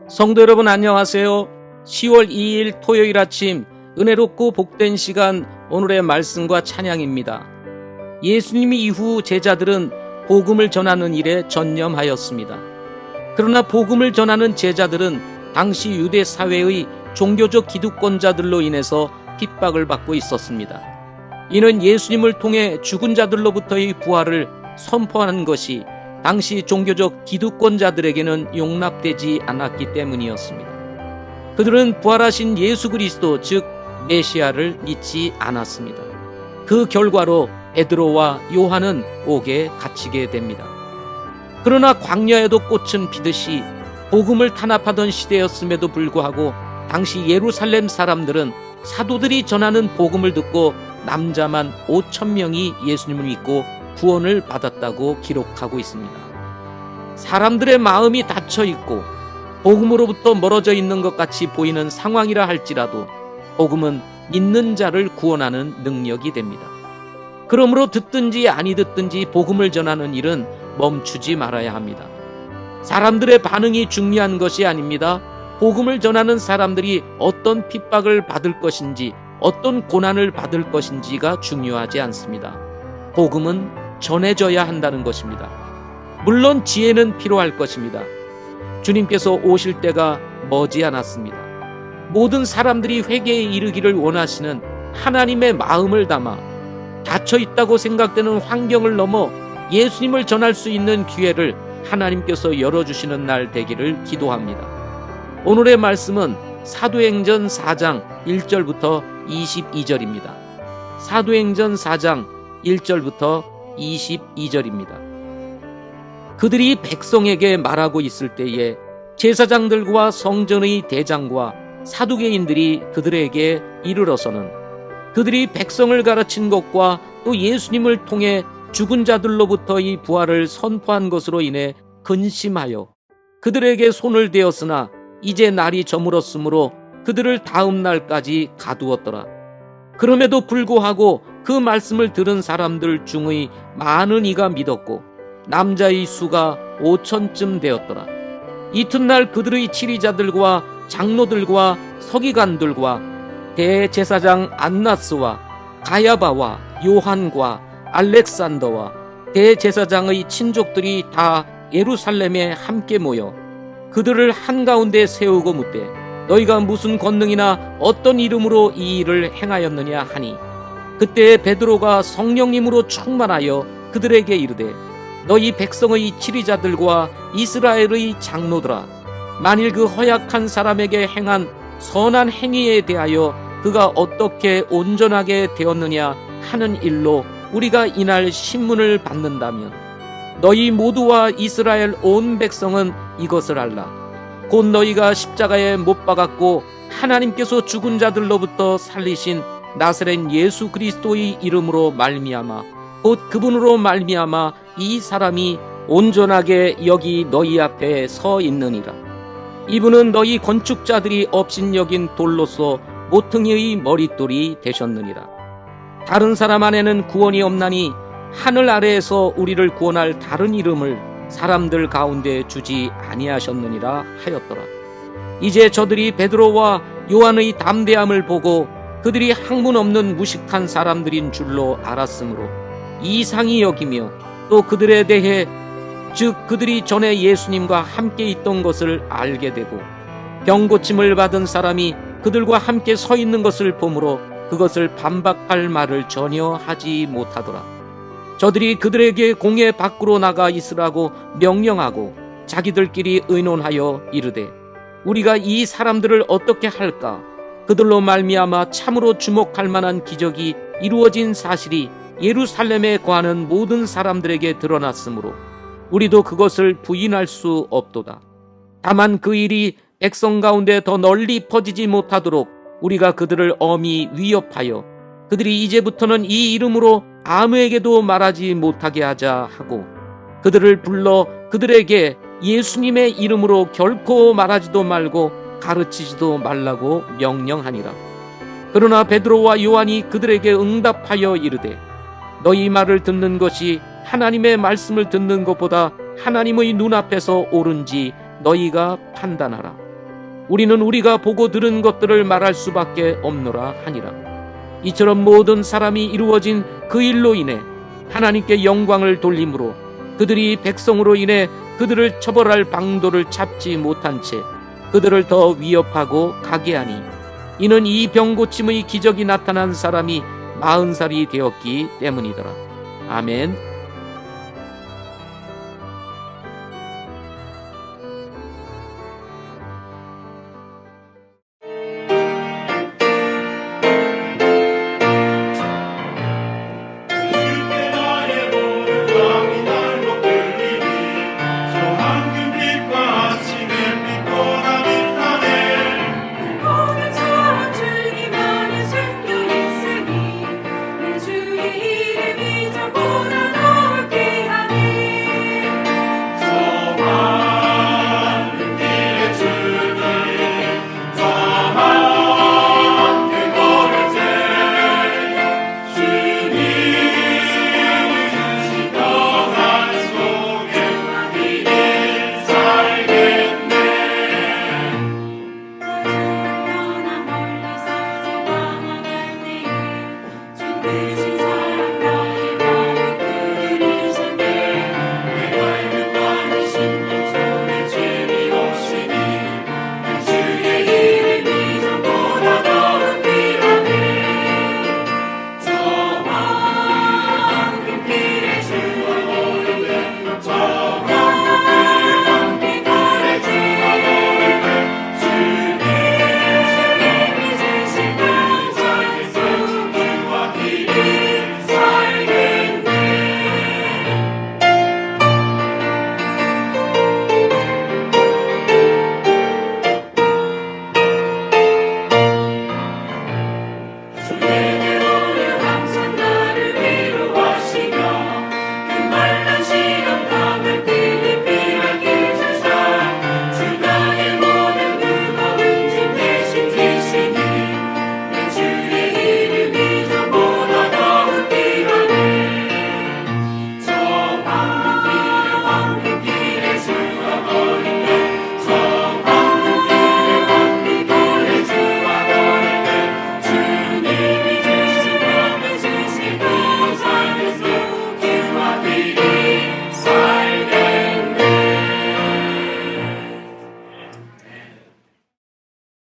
성도 여러분 안녕하세요. 10월 2일 토요일 아침 은혜롭고 복된 시간, 오늘의 말씀과 찬양입니다. 예수님 이후 제자들은 복음을 전하는 일에 전념하였습니다. 그러나 복음을 전하는 제자들은 당시 유대 사회의 종교적 기득권자들로 인해서 핍박을 받고 있었습니다. 이는 예수님을 통해 죽은 자들로부터의 부활을 선포하는 것이 당시 종교적 기득권자들에게는 용납되지 않았기 때문이었습니다. 그들은 부활하신 예수 그리스도, 즉 메시아를 믿지 않았습니다. 그 결과로 베드로와 요한은 옥에 갇히게 됩니다. 그러나 광야에도 꽃은 피듯이 복음을 탄압하던 시대였음에도 불구하고 당시 예루살렘 사람들은 사도들이 전하는 복음을 듣고 남자만 5,000명이 예수님을 믿고 구원을 받았다고 기록하고 있습니다. 사람들의 마음이 닫혀 있고 복음으로부터 멀어져 있는 것 같이 보이는 상황이라 할지라도 복음은 믿는 자를 구원하는 능력이 됩니다. 그러므로 듣든지 아니 듣든지 복음을 전하는 일은 멈추지 말아야 합니다. 사람들의 반응이 중요한 것이 아닙니다. 복음을 전하는 사람들이 어떤 핍박을 받을 것인지, 어떤 고난을 받을 것인지가 중요하지 않습니다. 복음은 전해져야 한다는 것입니다. 물론 지혜는 필요할 것입니다. 주님께서 오실 때가 머지 않았습니다. 모든 사람들이 회개에 이르기를 원하시는 하나님의 마음을 담아 닫혀 있다고 생각되는 환경을 넘어 예수님을 전할 수 있는 기회를 하나님께서 열어주시는 날 되기를 기도합니다. 오늘의 말씀은 사도행전 4장 1절부터 22절입니다. 사도행전 4장 1절부터 22절입니다. 그들이 백성에게 말하고 있을 때에 제사장들과 성전의 대장과 사두개인들이 그들에게 이르러서는 그들이 백성을 가르친 것과 또 예수님을 통해 죽은 자들로부터의 부활을 선포한 것으로 인해 근심하여 그들에게 손을 대었으나 이제 날이 저물었으므로 그들을 다음 날까지 가두었더라. 그럼에도 불구하고 그 말씀을 들은 사람들 중의 많은 이가 믿었고 남자의 수가 5,000쯤 되었더라. 이튿날 그들의 치리자들과 장로들과 서기관들과 대제사장 안나스와 가야바와 요한과 알렉산더와 대제사장의 친족들이 다 예루살렘에 함께 모여 그들을 한가운데 세우고 묻되 너희가 무슨 권능이나 어떤 이름으로 이 일을 행하였느냐 하니 그때 베드로가 성령님으로 충만하여 그들에게 이르되 너희 백성의 치리자들과 이스라엘의 장로들아, 만일 그 허약한 사람에게 행한 선한 행위에 대하여 그가 어떻게 온전하게 되었느냐 하는 일로 우리가 이날 신문을 받는다면 너희 모두와 이스라엘 온 백성은 이것을 알라. 곧 너희가 십자가에 못 박았고 하나님께서 죽은 자들로부터 살리신 나사렛 예수 그리스도의 이름으로 말미암아 곧 그분으로 말미암아 이 사람이 온전하게 여기 너희 앞에 서 있느니라. 이분은 너희 건축자들이 업신여긴 돌로서 모퉁이의 머릿돌이 되셨느니라. 다른 사람 안에는 구원이 없나니 하늘 아래에서 우리를 구원할 다른 이름을 사람들 가운데 주지 아니하셨느니라 하였더라. 이제 저들이 베드로와 요한의 담대함을 보고 그들이 학문 없는 무식한 사람들인 줄로 알았으므로 이상히 여기며 또 그들에 대해 즉 그들이 전에 예수님과 함께 있던 것을 알게 되고 병고침을 받은 사람이 그들과 함께 서 있는 것을 보므로 그것을 반박할 말을 전혀 하지 못하더라. 저들이 그들에게 공회 밖으로 나가 있으라고 명령하고 자기들끼리 의논하여 이르되 우리가 이 사람들을 어떻게 할까? 그들로 말미암아 참으로 주목할 만한 기적이 이루어진 사실이 예루살렘에 거하는 모든 사람들에게 드러났으므로 우리도 그것을 부인할 수 없도다. 다만 그 일이 백성 가운데 더 널리 퍼지지 못하도록 우리가 그들을 엄히 위협하여 그들이 이제부터는 이 이름으로 아무에게도 말하지 못하게 하자 하고 그들을 불러 그들에게 예수님의 이름으로 결코 말하지도 말고 가르치지도 말라고 명령하니라. 그러나 베드로와 요한이 그들에게 응답하여 이르되 너희 말을 듣는 것이 하나님의 말씀을 듣는 것보다 하나님의 눈앞에서 옳은지 너희가 판단하라. 우리는 우리가 보고 들은 것들을 말할 수밖에 없노라 하니라. 이처럼 모든 사람이 이루어진 그 일로 인해 하나님께 영광을 돌림으로 그들이 백성으로 인해 그들을 처벌할 방도를 찾지 못한 채 그들을 더 위협하고 가게 하니, 이는 이 병 고침의 기적이 나타난 사람이 40살이 되었기 때문이더라. 아멘.